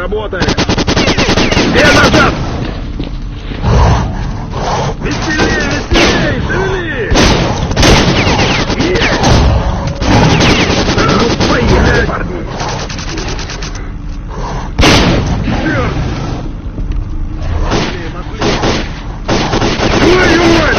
Работаем! Все назад! Веселее, веселее, шевели! Есть! Ну, поехали, парни! Черт! Ой-ой!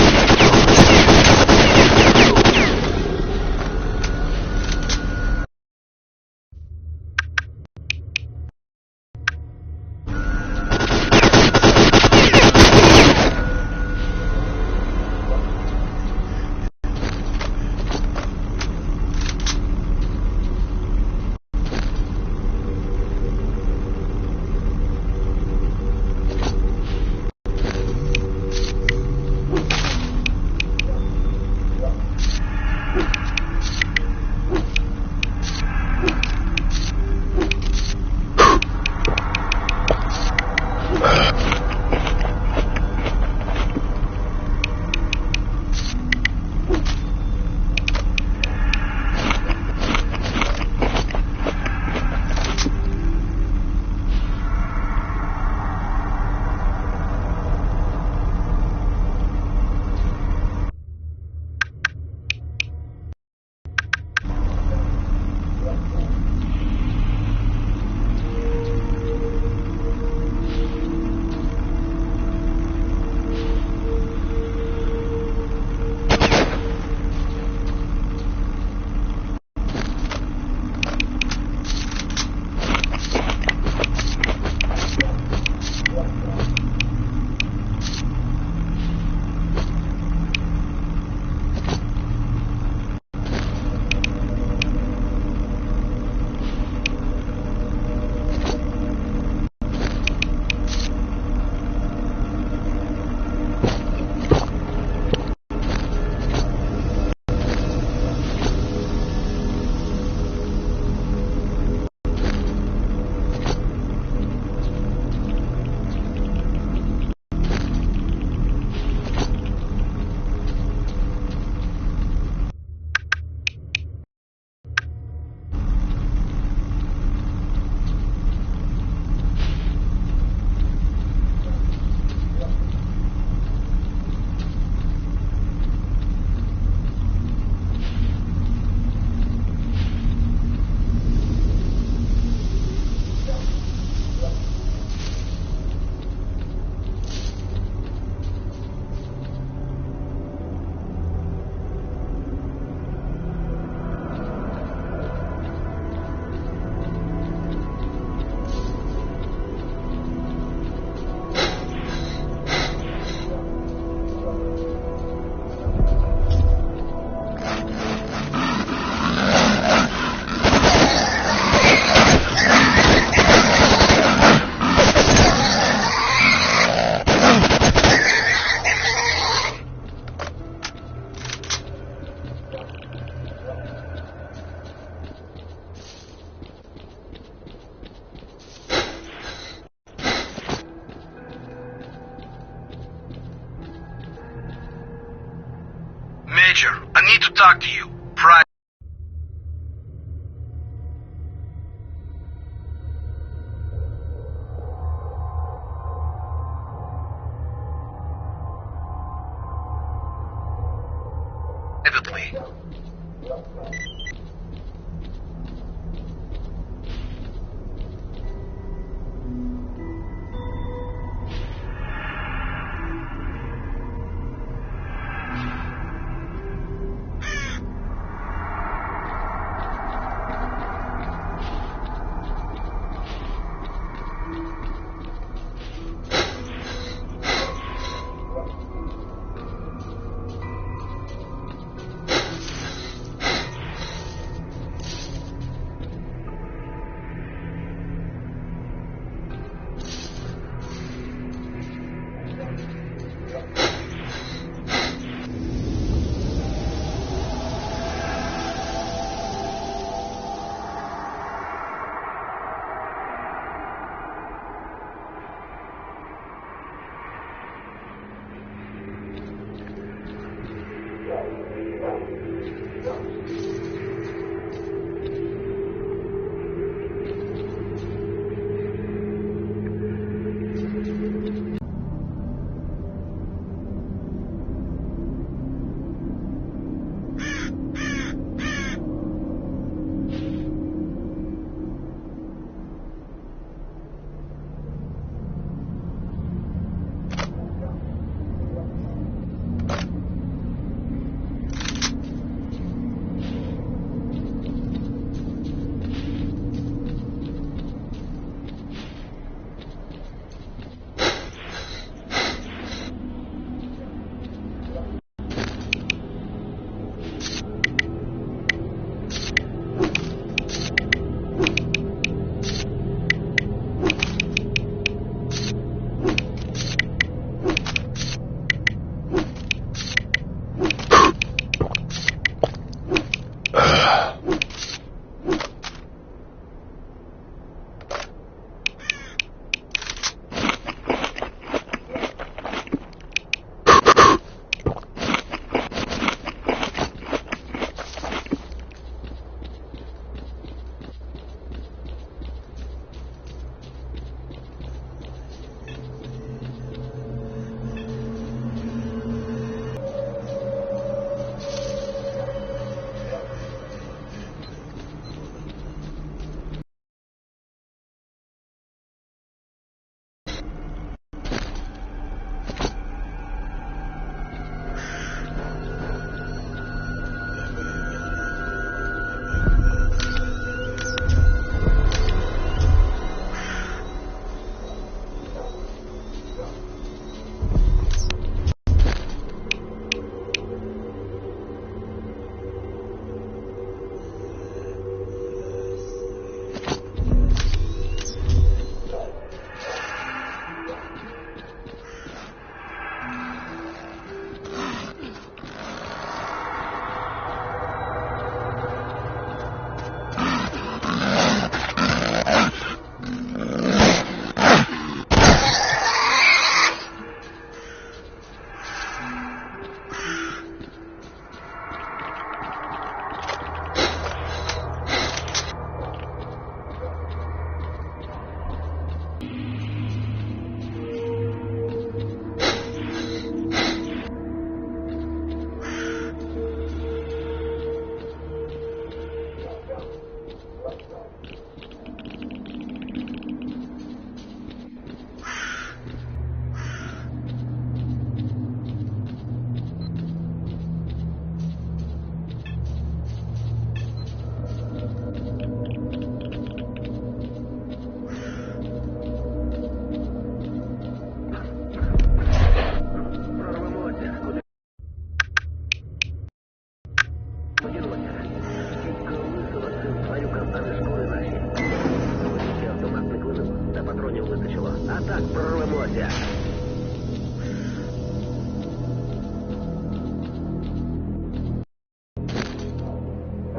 Major, I need to talk to you. Privately.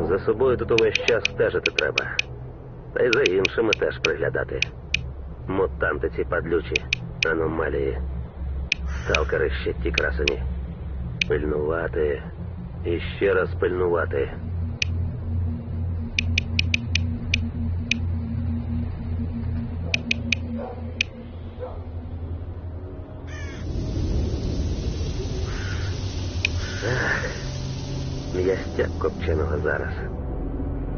За собою тут увесь час стежити треба. Та й за іншими теж приглядати. Мутанти ці падлючі, аномалії. Сталкери ще ті красені. Пильнувати, І ще раз пильнувати. М'ястяк копченого зараз.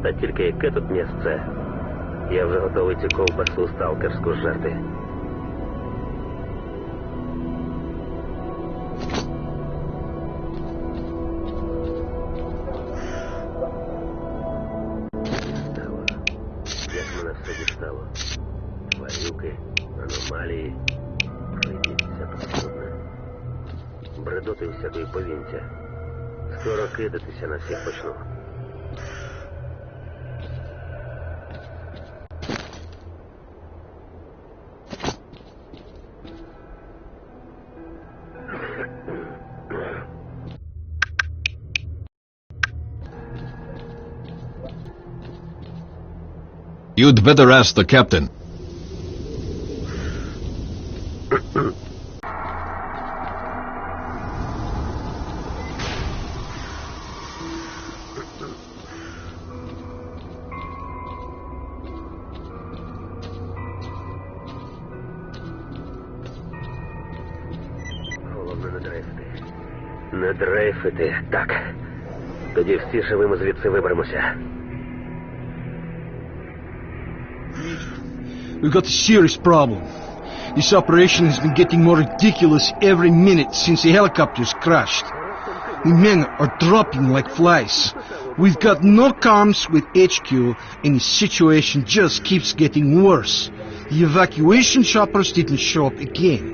Та тільки яке тут м'ясце? Я вже готовий цю ковбасу сталкерську жерти. Дістало. Як мене все дістало? Тварюки, аномалії. Прийдіться паскудне. Бредоти всякої повінця. Скоро кидатися на всіх почну. You'd better ask the captain. Головне не дрейфити. Не дрейфити. Так. Тоді всі живими звідси виберемося. We've got a serious problem. This operation has been getting more ridiculous every minute since the helicopters crashed. The men are dropping like flies. We've got no comms with HQ, and the situation just keeps getting worse. The evacuation choppers didn't show up again.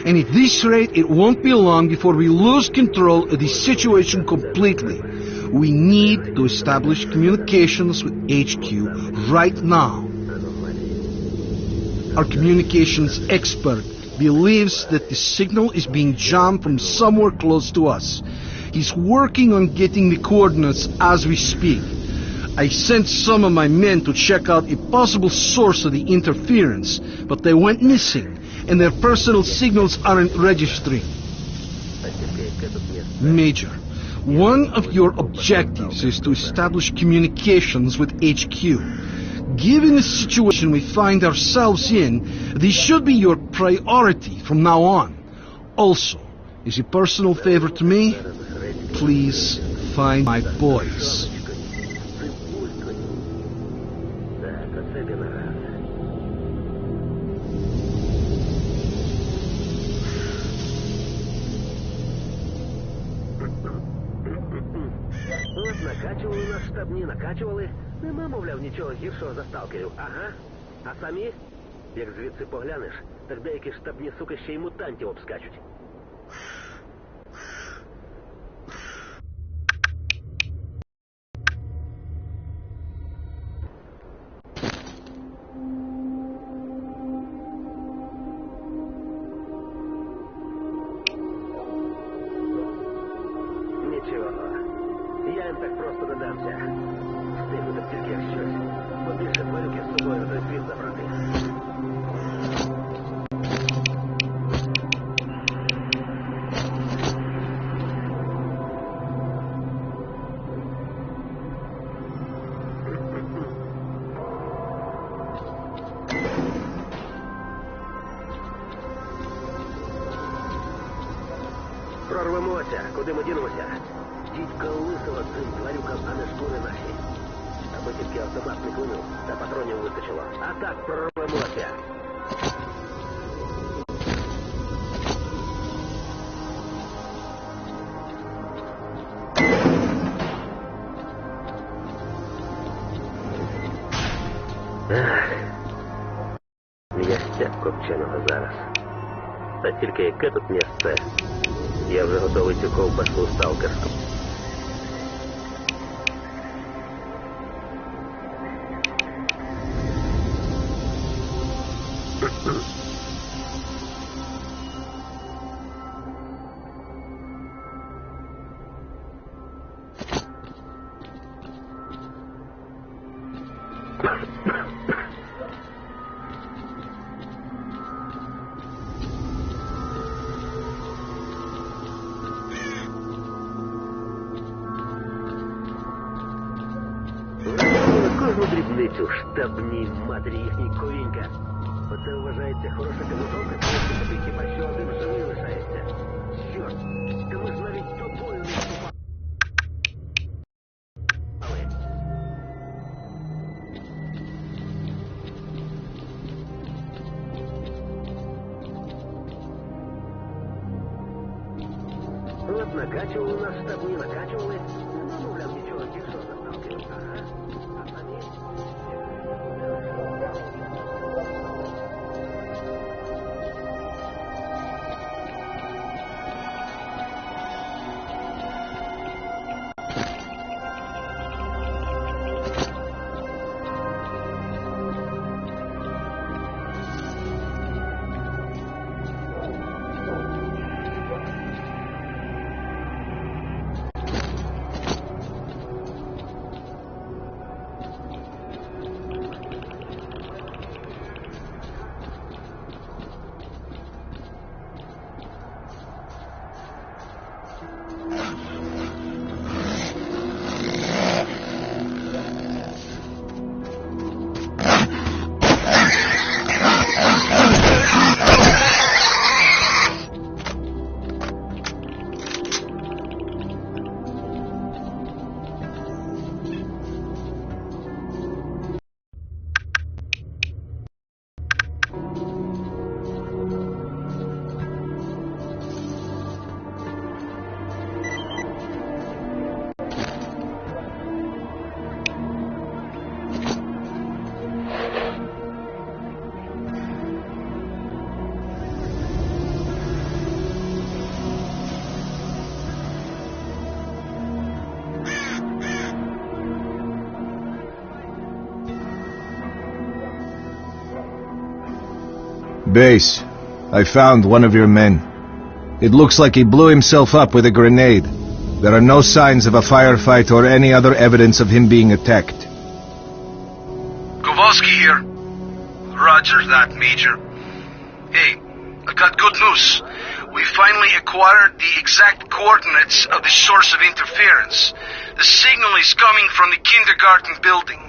And at this rate, it won't be long before we lose control of the situation completely. We need to establish communications with HQ right now. Our communications expert believes that the signal is being jammed from somewhere close to us. He's working on getting the coordinates as we speak. I sent some of my men to check out a possible source of the interference, but they went missing, and their personal signals aren't registering. Major, one of your objectives is to establish communications with HQ. Given the situation we find ourselves in, this should be your priority from now on. Also, as a personal favor to me, please find my boys. Накачували нас штабні, накачували. Нема, мовляв, нічого гіршого за сталкерів. Ага. А самі, як звідси поглянеш, так деякі штабні суки ще й мутантів обскачуть. Нічого. Я їм так просто не дамся. Встигну так тільки як щось. Побільше тварюки з собою на той світ забрати. Прорвемося. Куди ми дінемося? Дідька лисого цим тварюкам, а не шкури наші. Аби тільки автомат не клинув, та патронів вистачило. А так прорвемося. М'ястяк копченого зараз. Та тільки яке тут м'ясце? Я вже готовий цю ковбасу сталкерську. кожну дрібницю штабні матері їхній ковінька. Оце вважається хороша підготовка, тому що тобі хіба що один живий лишається. Чорт, та ми ж навіть тобою не вступали. От накачували нас штабні, накачували. Ну, мовляв, нічого більшого за ставки. Ага. А самі... Base, I found one of your men. It looks like he blew himself up with a grenade. There are no signs of a firefight or any other evidence of him being attacked. Kowalski here. Roger that, Major. Hey, I got good news. We finally acquired the exact coordinates of the source of interference. The signal is coming from the kindergarten building.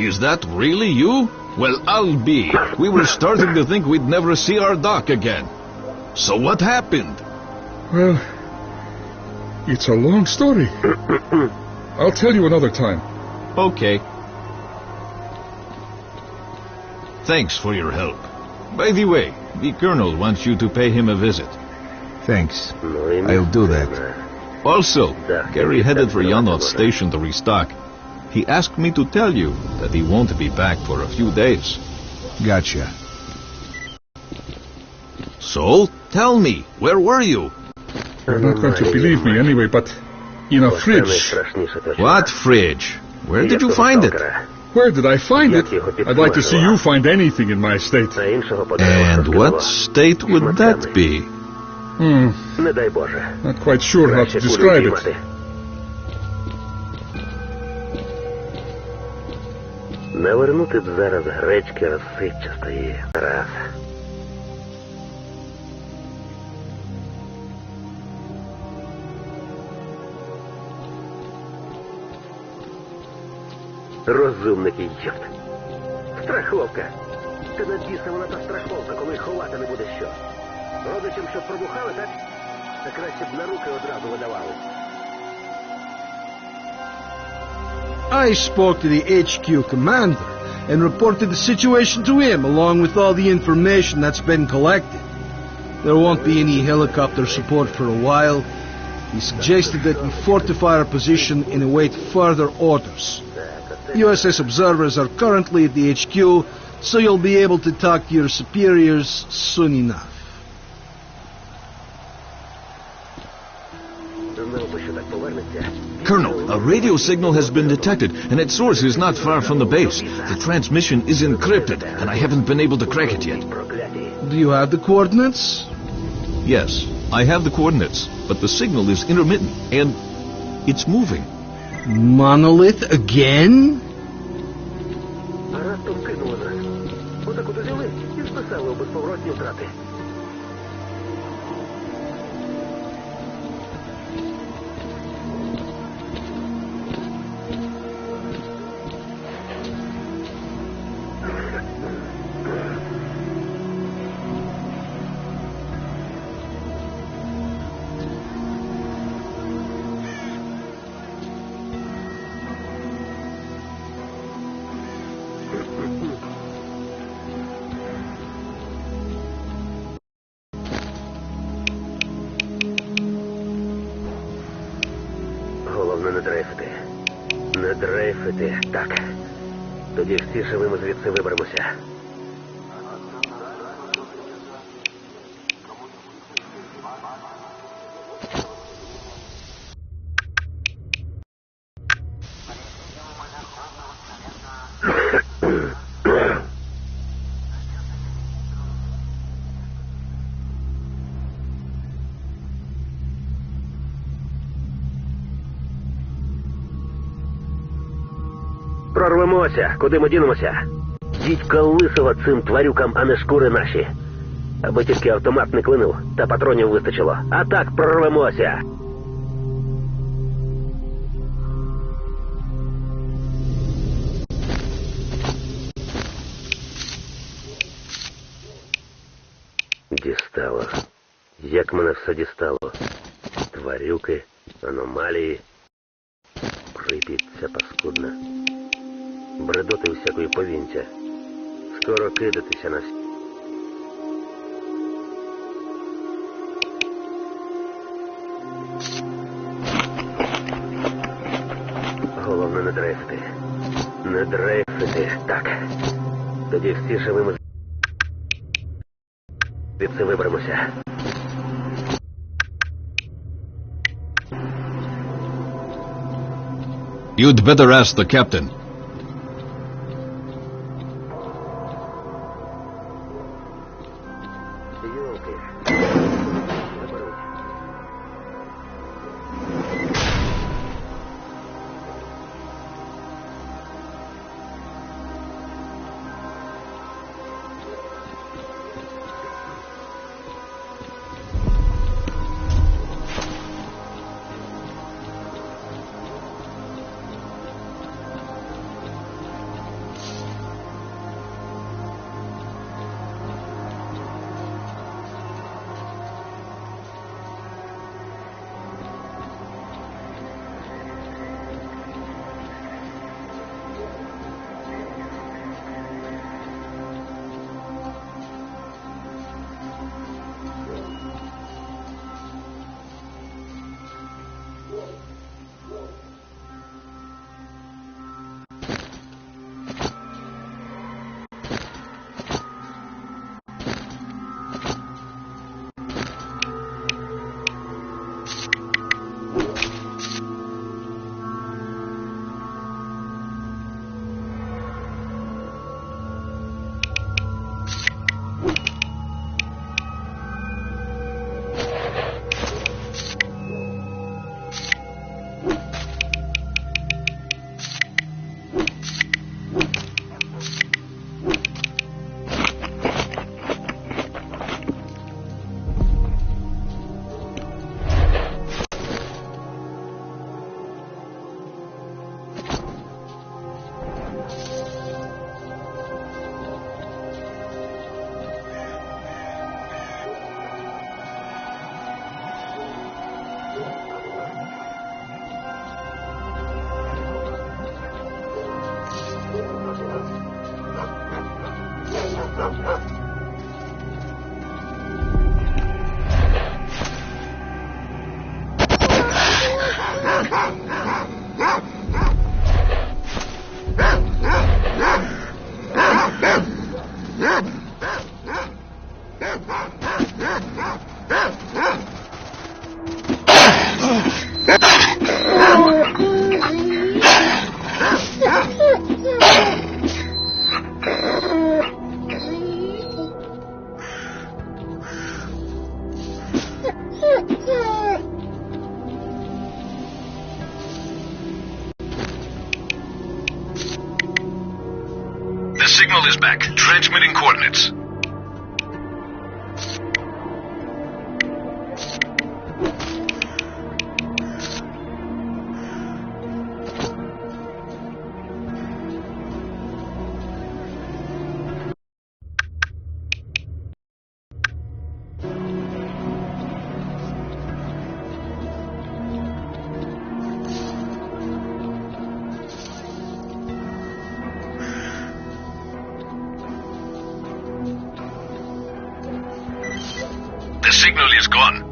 Is that really you? Well, I'll be. We were starting to think we'd never see our doc again. So what happened? Well, it's a long story. I'll tell you another time. Okay. Thanks for your help. By the way, the Colonel wants you to pay him a visit. Thanks. Ну и I'll do that. Also, Gary headed for Yanot Station to restock. He asked me to tell you that he won't be back for a few days. Gotcha. So, tell me, where were you? You're not going to believe me anyway, but in a fridge. What fridge? Where did you find it? Where did I find it? I'd like to see you find anything in my estate. And what state would that be? Не дай Боже. Not quite sure how to describe it. Навернути б зараз гречки розсипчастої. Раз. Розумники, йопт. Страховка. Та на біса вона та страховка, коли ховати не буде що. Родичам, щоб пробухали, так? Та краще б на руки одразу видавали. I spoke to the HQ commander and reported the situation to him along with all the information that's been collected. There won't be any helicopter support for a while. He suggested that we fortify our position and await further orders. USS observers are currently at the HQ, so you'll be able to talk to your superiors soon enough. Colonel, a radio signal has been detected, and its source is not far from the base. The transmission is encrypted, and I haven't been able to crack it yet. Do you have the coordinates? Yes, I have the coordinates, but the signal is intermittent, and it's moving. Monolith again? А раптом кинули нас. Отак от взяли і списали у безповоротні втрати. Головне не дрейфити. Не дрейфити. Так. Тоді всі живими звідси виберемося. Прорвемося. Куди ми дінемося? Дідька лисого цим тварюкам, а не шкури наші. Аби тільки автомат не клинув, та патронів вистачило. А так прорвемося. Дістало. Як мене все дістало. Тварюки, аномалії. Прип'ять ця паскудна. Бредоти всякої повінця. Скоро кидатися на Головне не дрейфити. Не дрейфити. Так. Тоді всі живими звідси виберемося. You'd better ask the captain. Йолки. Заберуть. The signal is back. Transmitting coordinates. The signal is gone.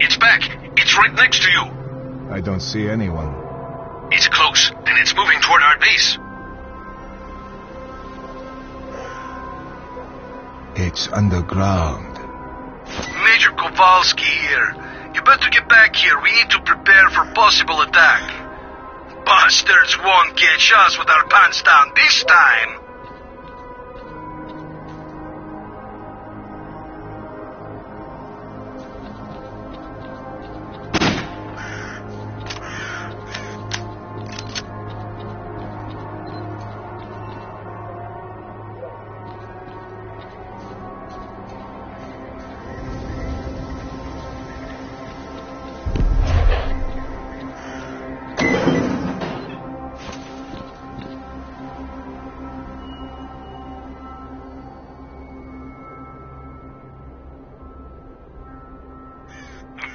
It's back. It's right next to you. I don't see anyone. It's close, and it's moving toward our base. It's underground. Major Kowalski here. You better get back here. We need to prepare for possible attack. Bastards won't catch us with our pants down this time.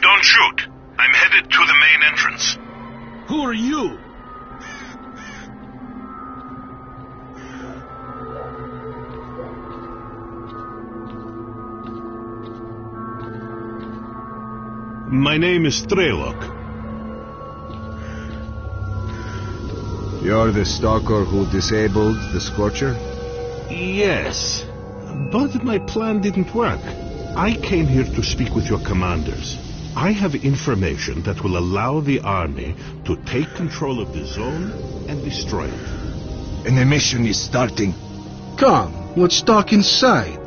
Don't shoot. I'm headed to the main entrance. Who are you? My name is Strelok. You're the stalker who disabled the Scorcher? Yes, but my plan didn't work. I came here to speak with your commanders. I have information that will allow the army to take control of the zone and destroy it. And the mission is starting. Come, let's talk inside.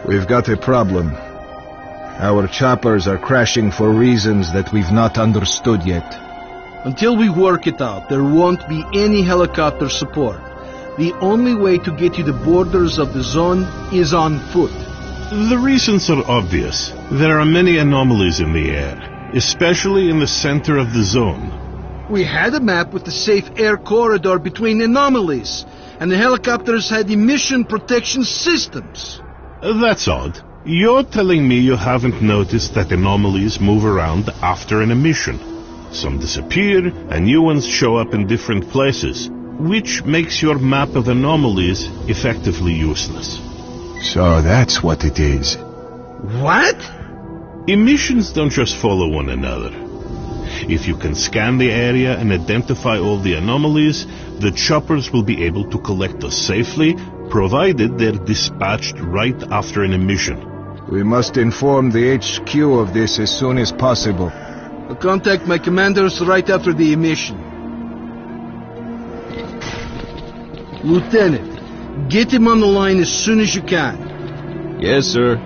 We've got a problem. Our choppers are crashing for reasons that we've not understood yet. Until we work it out, there won't be any helicopter support. The only way to get to the borders of the zone is on foot. The reasons are obvious. There are many anomalies in the air, especially in the center of the zone. We had a map with the safe air corridor between anomalies, and the helicopters had emission protection systems. That's odd. You're telling me you haven't noticed that anomalies move around after an emission. Some disappear, and new ones show up in different places, which makes your map of anomalies effectively useless. So that's what it is. What? Emissions don't just follow one another. If you can scan the area and identify all the anomalies, the choppers will be able to collect us safely, provided they're dispatched right after an emission. We must inform the HQ of this as soon as possible. I'll contact my commanders right after the emission. Lieutenant, get him on the line as soon as you can. Yes, sir.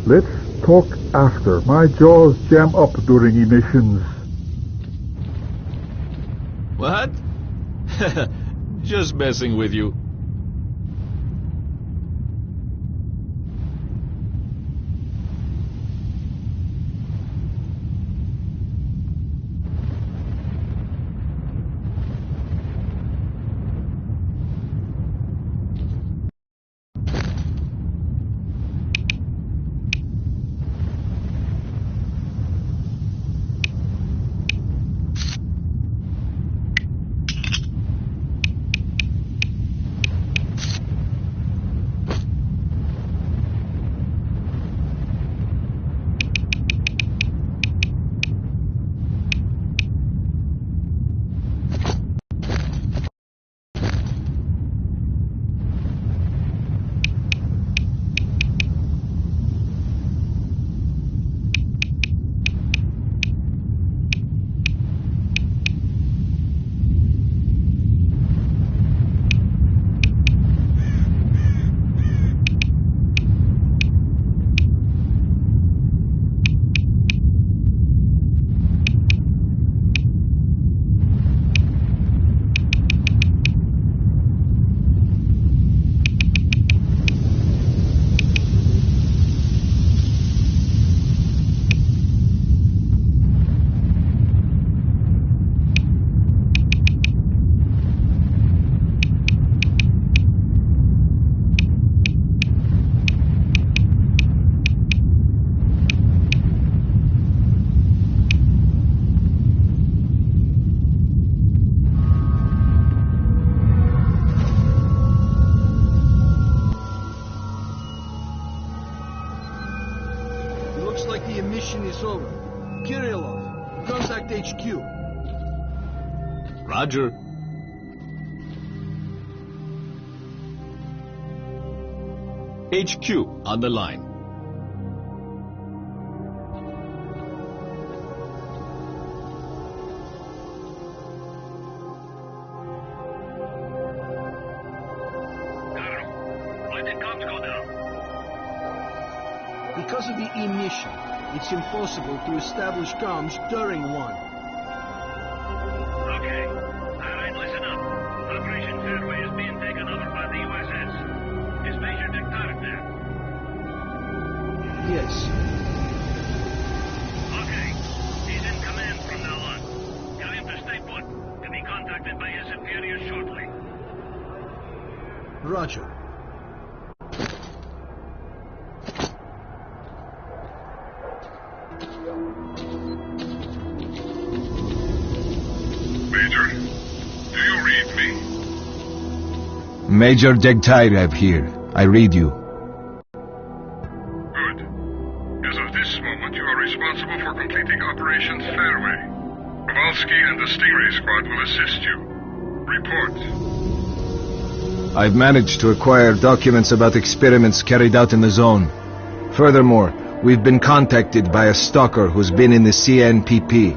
Let's talk after. My jaws jam up during emissions. What? Just messing with you. The emission is over. Kirillov, contact HQ. Roger. HQ on the line. Why did comms go down? Because of the emission, it's impossible to establish comms during one. Okay. All right, listen up. Operation Fairway is being taken over by the USS. Is Major Dictator there? Yes. Okay. area shortly. Roger. Major, do you read me? Major Degtyarev here. I read you. Good. As of this moment, you are responsible for completing Operation Fairway. Kowalski and the Stingray Squad will assist you. Report. I've managed to acquire documents about experiments carried out in the zone. Furthermore, we've been contacted by a stalker who's been in the CNPP.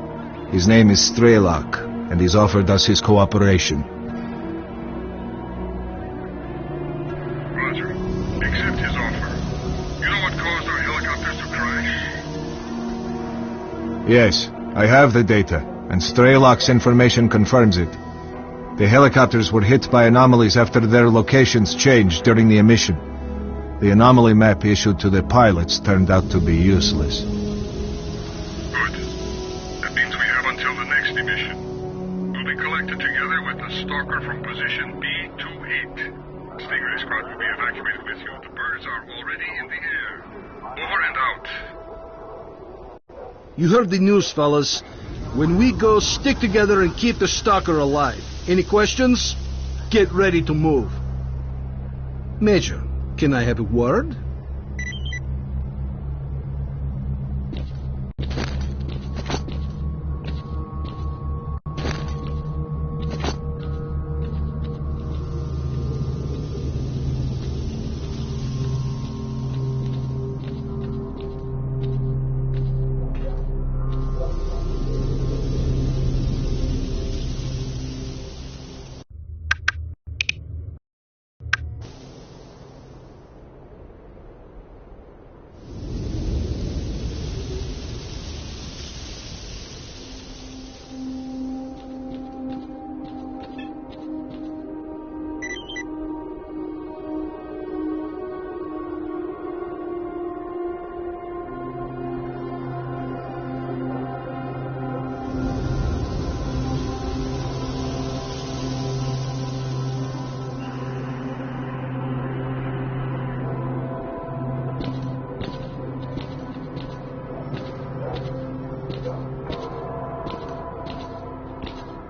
His name is Strelak, and he's offered us his cooperation. Roger. Accept his offer. You know what caused our helicopters to crash? Yes, I have the data, and Strelak's information confirms it. The helicopters were hit by anomalies after their locations changed during the emission. The anomaly map issued to the pilots turned out to be useless. Good. That means we have until the next emission. We'll be collected together with the stalker from position B28. Stingray Squad will be evacuated with you. The birds are already in the air. Over and out. You heard the news, fellas. When we go, stick together and keep the stalker alive. Any questions? Get ready to move. Major, can I have a word?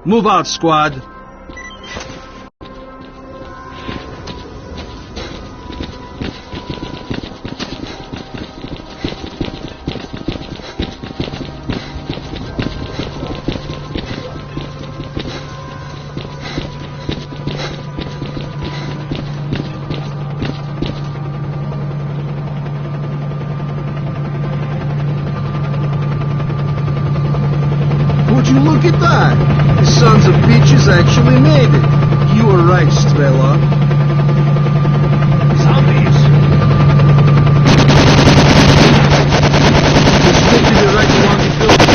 Move out, squad. Would you look at that? The sons of bitches actually made it. You were right, Strelak. Zombies! Just stick to the right along the building.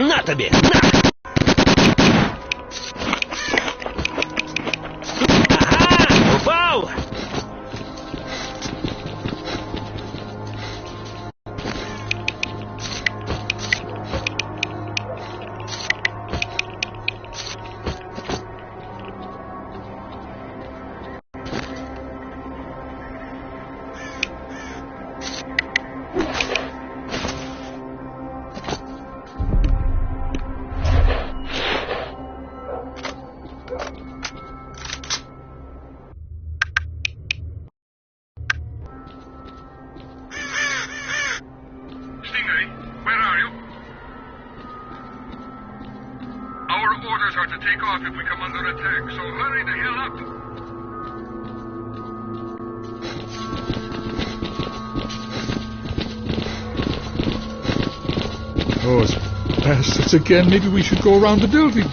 На тобі! На! Ага! Упав! Stingray, where are you? Our orders are to take off if we come under attack, so hurry the hell up. Those bastards again. Maybe we should go around the building.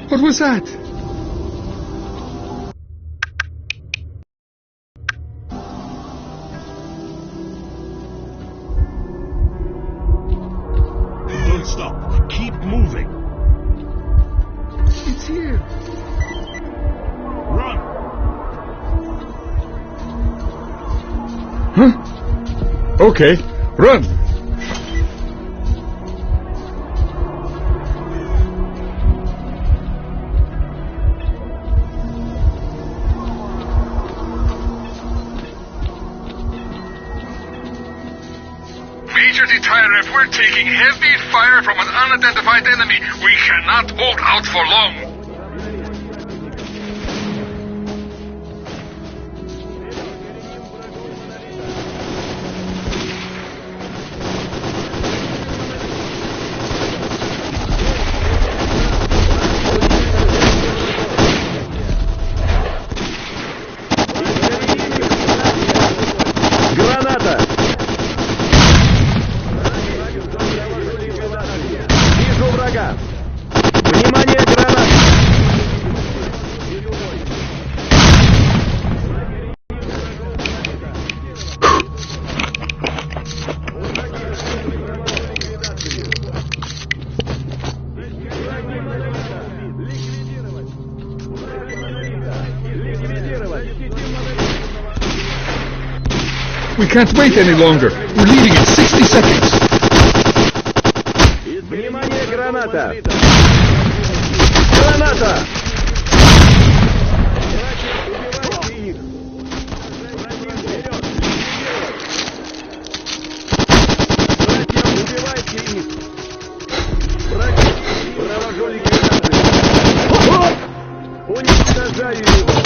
What was that? Don't stop. Keep moving. It's here. Run. Huh? Okay, run. Major Detairev, we're taking heavy fire from an unidentified enemy. We cannot hold out for long. Граната! Вижу врага! Внимание, граната! We can't wait any longer. We're leaving in 60 seconds. Внимание, граната! Граната! Убивайте их! Провожу ликвидацию! Уничтожаю его!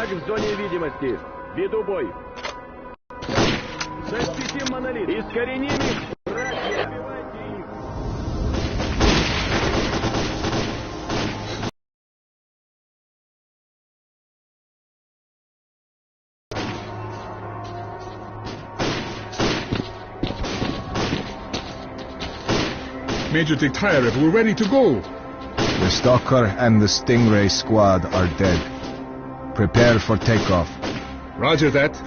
В зоне видимости. Веду бой. Защитим Major Dictayev, we're ready to go. The Stalker and the Stingray squad are dead. Prepare for takeoff. Roger that.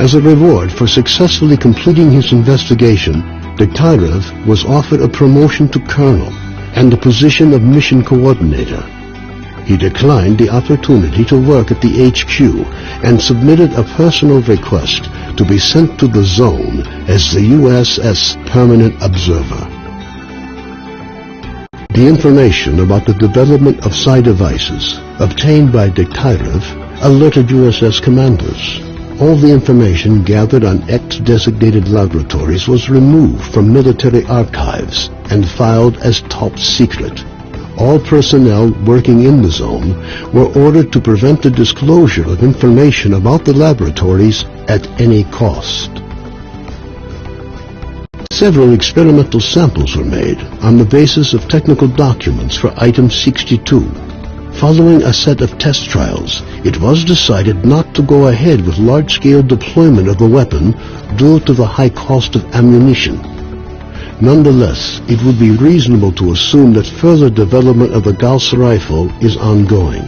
As a reward for successfully completing his investigation, Diktarev was offered a promotion to colonel and the position of mission coordinator. He declined the opportunity to work at the HQ and submitted a personal request to be sent to the zone as the USS Permanent Observer. The information about the development of psi devices obtained by Diktarev alerted USS commanders. All the information gathered on X-designated laboratories was removed from military archives and filed as top secret. All personnel working in the zone were ordered to prevent the disclosure of information about the laboratories at any cost. Several experimental samples were made on the basis of technical documents for Item 62. Following a set of test trials, it was decided not to go ahead with large-scale deployment of the weapon due to the high cost of ammunition. Nonetheless, it would be reasonable to assume that further development of the Gauss rifle is ongoing.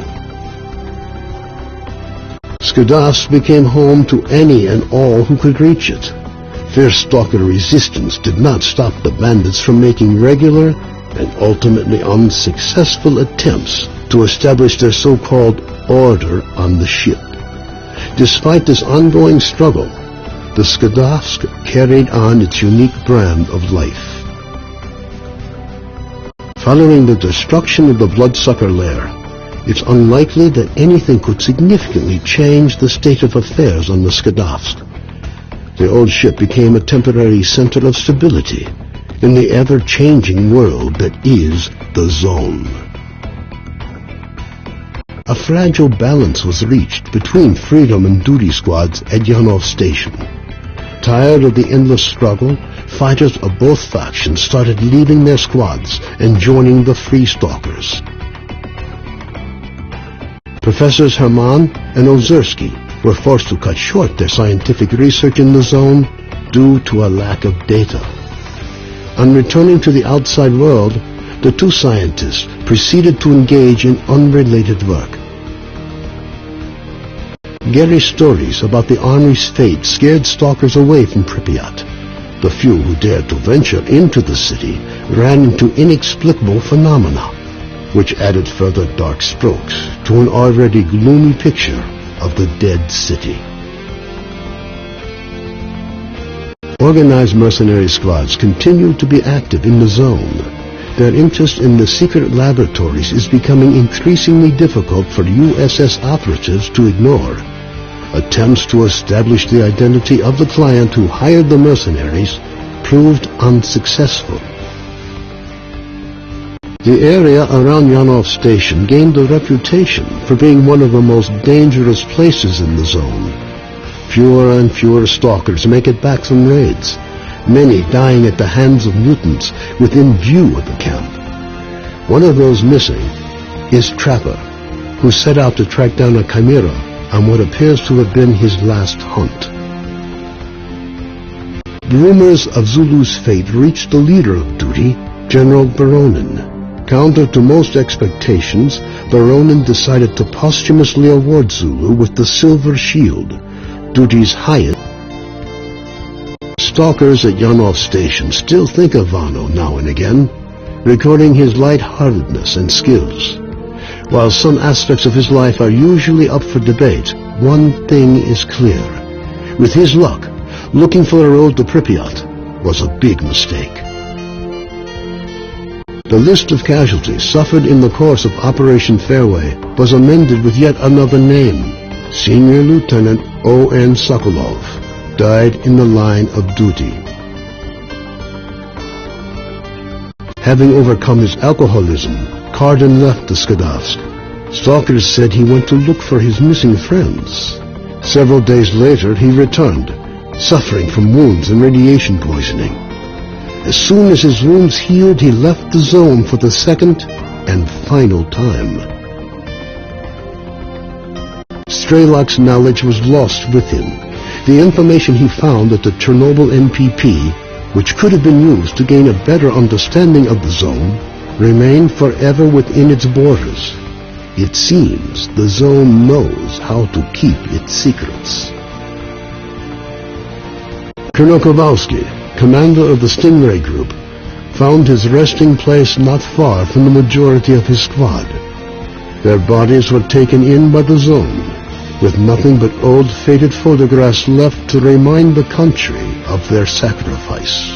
Skadovsk became home to any and all who could reach it. Fierce stalker resistance did not stop the bandits from making regular and ultimately unsuccessful attempts to establish their so-called order on the ship. Despite this ongoing struggle, the Skadovsk carried on its unique brand of life. Following the destruction of the bloodsucker lair, it's unlikely that anything could significantly change the state of affairs on the Skadovsk. The old ship became a temporary center of stability in the ever-changing world that is the Zone. A fragile balance was reached between freedom and duty squads at Yanov Station. Tired of the endless struggle, fighters of both factions started leaving their squads and joining the Free Stalkers. Professors Herman and Ozersky were forced to cut short their scientific research in the Zone due to a lack of data. On returning to the outside world, the two scientists proceeded to engage in unrelated work. Gary's stories about the Army's fate scared stalkers away from Pripyat. The few who dared to venture into the city ran into inexplicable phenomena, which added further dark strokes to an already gloomy picture of the dead city. Organized mercenary squads continue to be active in the Zone. Their interest in the secret laboratories is becoming increasingly difficult for USS operatives to ignore. Attempts to establish the identity of the client who hired the mercenaries proved unsuccessful. The area around Yanov Station gained a reputation for being one of the most dangerous places in the Zone. Fewer and fewer stalkers make it back from raids, many dying at the hands of mutants within view of the camp. One of those missing is Trapper, who set out to track down a chimera on what appears to have been his last hunt. Rumors of Zulu's fate reached the leader of duty, General Baronin. Counter to most expectations, Baronin decided to posthumously award Zulu with the Silver Shield, duty's highest stalkers at Yanov Station still think of Vano now and again, recording his light-heartedness and skills. While some aspects of his life are usually up for debate, one thing is clear. With his luck, looking for a road to Pripyat was a big mistake. The list of casualties suffered in the course of Operation Fairway was amended with yet another name. Senior Lieutenant O.N. Sokolov died in the line of duty. Having overcome his alcoholism, Cardin left the Skadovsk. Stalkers said he went to look for his missing friends. Several days later, he returned, suffering from wounds and radiation poisoning. As soon as his wounds healed, he left the zone for the second and final time. Strelok's knowledge was lost with him. The information he found at the Chernobyl NPP, which could have been used to gain a better understanding of the zone, remained forever within its borders. It seems the zone knows how to keep its secrets. Colonel Kowalski, commander of the Stingray Group, found his resting place not far from the majority of his squad. Their bodies were taken in by the zone, with nothing but old faded photographs left to remind the country of their sacrifice.